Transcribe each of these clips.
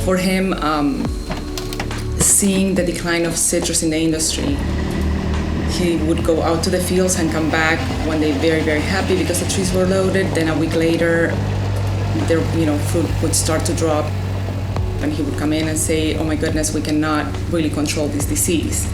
For him, seeing the decline of citrus in the industry, he would go out to the fields and come back one day very, very happy because the trees were loaded. Then a week later, their fruit would start to drop. And he would come in and say, oh my goodness, we cannot really control this disease.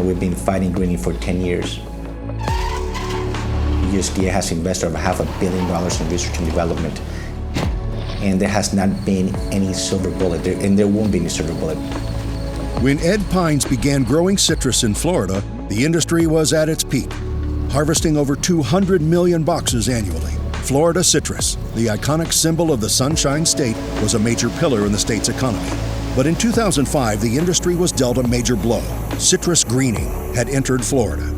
We've been fighting greening for 10 years. USDA has invested over $500 million in research and development, and there has not been any silver bullet, and there won't be any silver bullet. When Ed Pines began growing citrus in Florida, the industry was at its peak, harvesting over 200 million boxes annually. Florida citrus, the iconic symbol of the Sunshine State, was a major pillar in the state's economy. But in 2005, the industry was dealt a major blow. Citrus greening had entered Florida.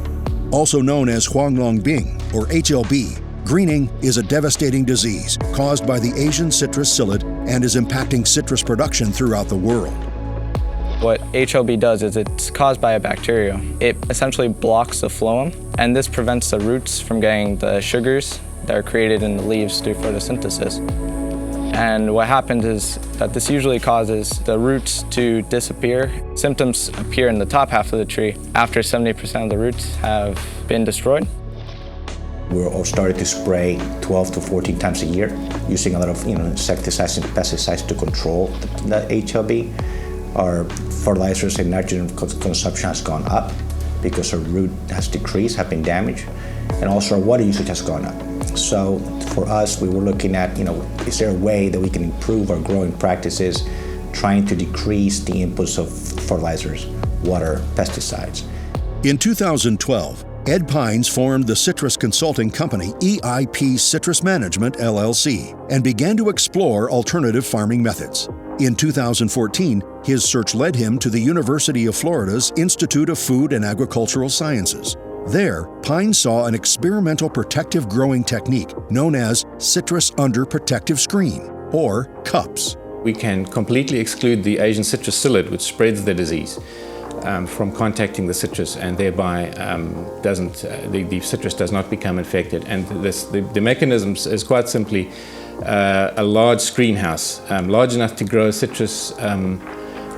Also known as Huanglongbing, or HLB, greening is a devastating disease caused by the Asian citrus psyllid and is impacting citrus production throughout the world. What HLB does is it's caused by a bacteria. It essentially blocks the phloem, and this prevents the roots from getting the sugars that are created in the leaves through photosynthesis. And what happens is that this usually causes the roots to disappear. Symptoms appear in the top half of the tree after 70% of the roots have been destroyed. We're all started to spray 12 to 14 times a year, using a lot of insecticides and pesticides to control the HLB. Our fertilizers and nitrogen consumption has gone up because our root has decreased, have been damaged, and also our water usage has gone up. So for us, we were looking at, is there a way that we can improve our growing practices, trying to decrease the inputs of fertilizers, water, pesticides. In 2012, Ed Pines formed the citrus consulting company EIP Citrus Management, LLC, and began to explore alternative farming methods. In 2014, his search led him to the University of Florida's Institute of Food and Agricultural Sciences. There, Pines saw an experimental protective growing technique known as citrus under protective screen, or CUPS. We can completely exclude the Asian citrus psyllid, which spreads the disease, from contacting the citrus, and thereby the citrus does not become infected. And the mechanism is quite simply a large screen house, large enough to grow citrus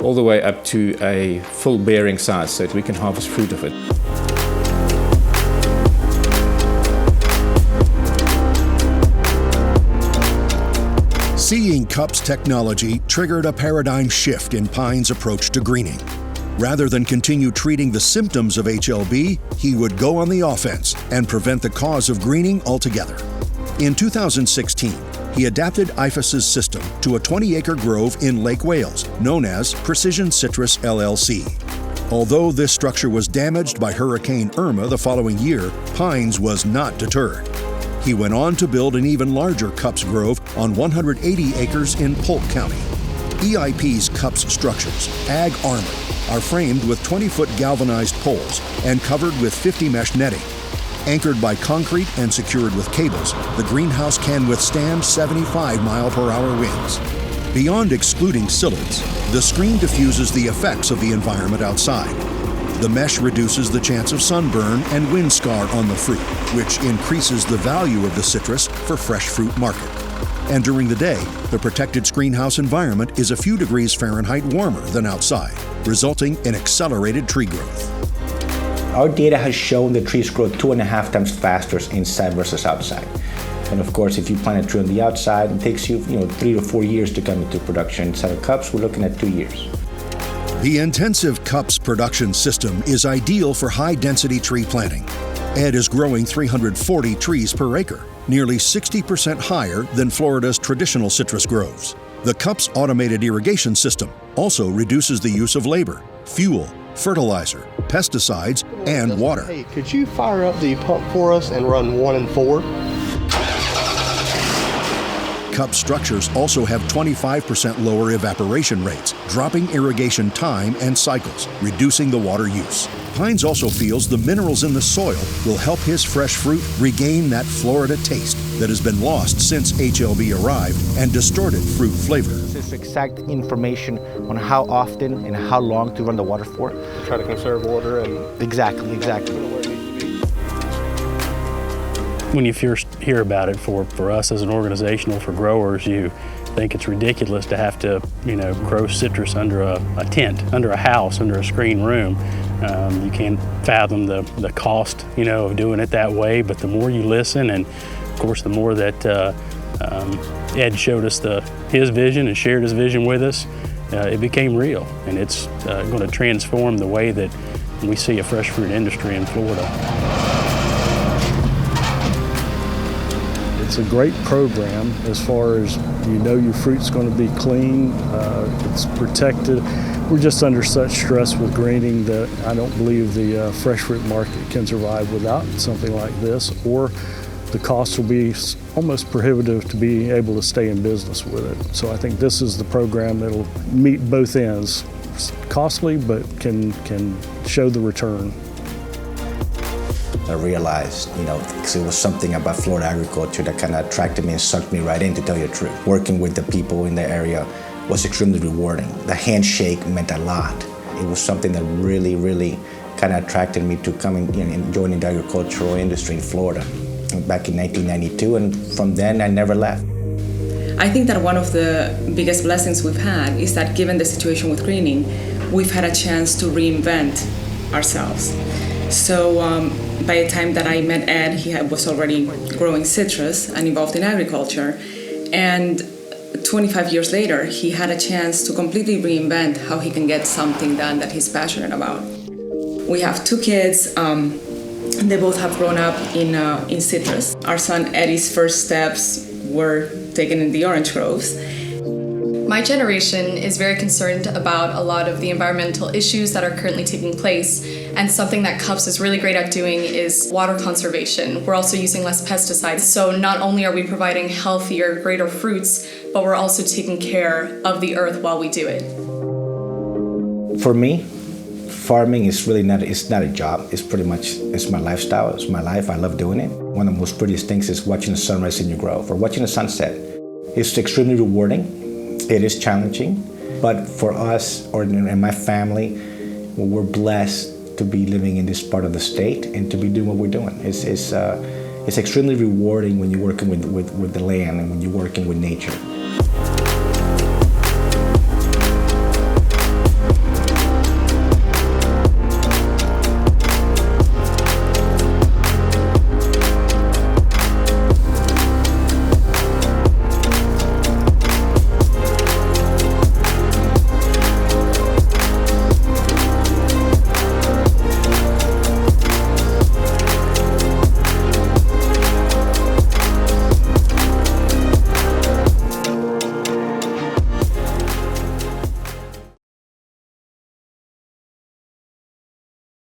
all the way up to a full bearing size, so that we can harvest fruit of it. Seeing CUPS technology triggered a paradigm shift in Pines' approach to greening. Rather than continue treating the symptoms of HLB, he would go on the offense and prevent the cause of greening altogether. In 2016, he adapted IFAS's system to a 20-acre grove in Lake Wales, known as Precision Citrus LLC. Although this structure was damaged by Hurricane Irma the following year, Pines was not deterred. He went on to build an even larger CUPS grove on 180 acres in Polk County. EIP's CUPS structures, Ag Armor, are framed with 20-foot galvanized poles and covered with 50 mesh netting. Anchored by concrete and secured with cables, the greenhouse can withstand 75-mile-per-hour winds. Beyond excluding psyllids, the screen diffuses the effects of the environment outside. The mesh reduces the chance of sunburn and wind scar on the fruit, which increases the value of the citrus for fresh fruit market. And during the day, the protected screenhouse environment is a few degrees Fahrenheit warmer than outside, resulting in accelerated tree growth. Our data has shown that trees grow 2.5 times faster inside versus outside. And of course, if you plant a tree on the outside, it takes you, 3 to 4 years to come into production. Inside of CUPS, we're looking at 2 years. The intensive CUPS production system is ideal for high-density tree planting. Ed is growing 340 trees per acre, nearly 60% higher than Florida's traditional citrus groves. The CUPS automated irrigation system also reduces the use of labor, fuel, fertilizer, pesticides, and water. Hey, could you fire up the pump for us and run 1 and 4? CUPS structures also have 25% lower evaporation rates, dropping irrigation time and cycles, reducing the water use. Hines also feels the minerals in the soil will help his fresh fruit regain that Florida taste that has been lost since HLB arrived and distorted fruit flavor. This is exact information on how often and how long to run the water for. Try to conserve water and... Exactly. When you first hear about it, for us as an organization or for growers, you think it's ridiculous to have to, grow citrus under a tent, under a house, under a screen room. You can't fathom the cost, of doing it that way, but the more you listen, and of course the more that Ed showed us his vision and shared his vision with us, it became real, and it's going to transform the way that we see a fresh fruit industry in Florida. It's a great program as far as your fruit's going to be clean, it's protected. We're just under such stress with greening that I don't believe the fresh fruit market can survive without something like this, or the costs will be almost prohibitive to be able to stay in business with it. So I think this is the program that'll meet both ends. It's costly, but can show the return. I realized, because it was something about Florida agriculture that kind of attracted me and sucked me right in, to tell you the truth. Working with the people in the area was extremely rewarding. The handshake meant a lot. It was something that really, really kind of attracted me to coming and joining the agricultural industry in Florida back in 1992, and from then I never left. I think that one of the biggest blessings we've had is that given the situation with greening, we've had a chance to reinvent ourselves. So by the time that I met Ed, he was already growing citrus and involved in agriculture. And 25 years later, he had a chance to completely reinvent how he can get something done that he's passionate about. We have 2 kids. They both have grown up in citrus. Our son Eddie's first steps were taken in the orange groves. My generation is very concerned about a lot of the environmental issues that are currently taking place, and something that CUPS is really great at doing is water conservation. We're also using less pesticides, so not only are we providing healthier, greater fruits, but we're also taking care of the earth while we do it. For me, farming is really not a job. It's my lifestyle, it's my life. I love doing it. One of the most prettiest things is watching the sunrise in your grove or watching the sunset. It's extremely rewarding. It is challenging, but for us and my family, we're blessed to be living in this part of the state and to be doing what we're doing. It's extremely rewarding when you're working with the land and when you're working with nature.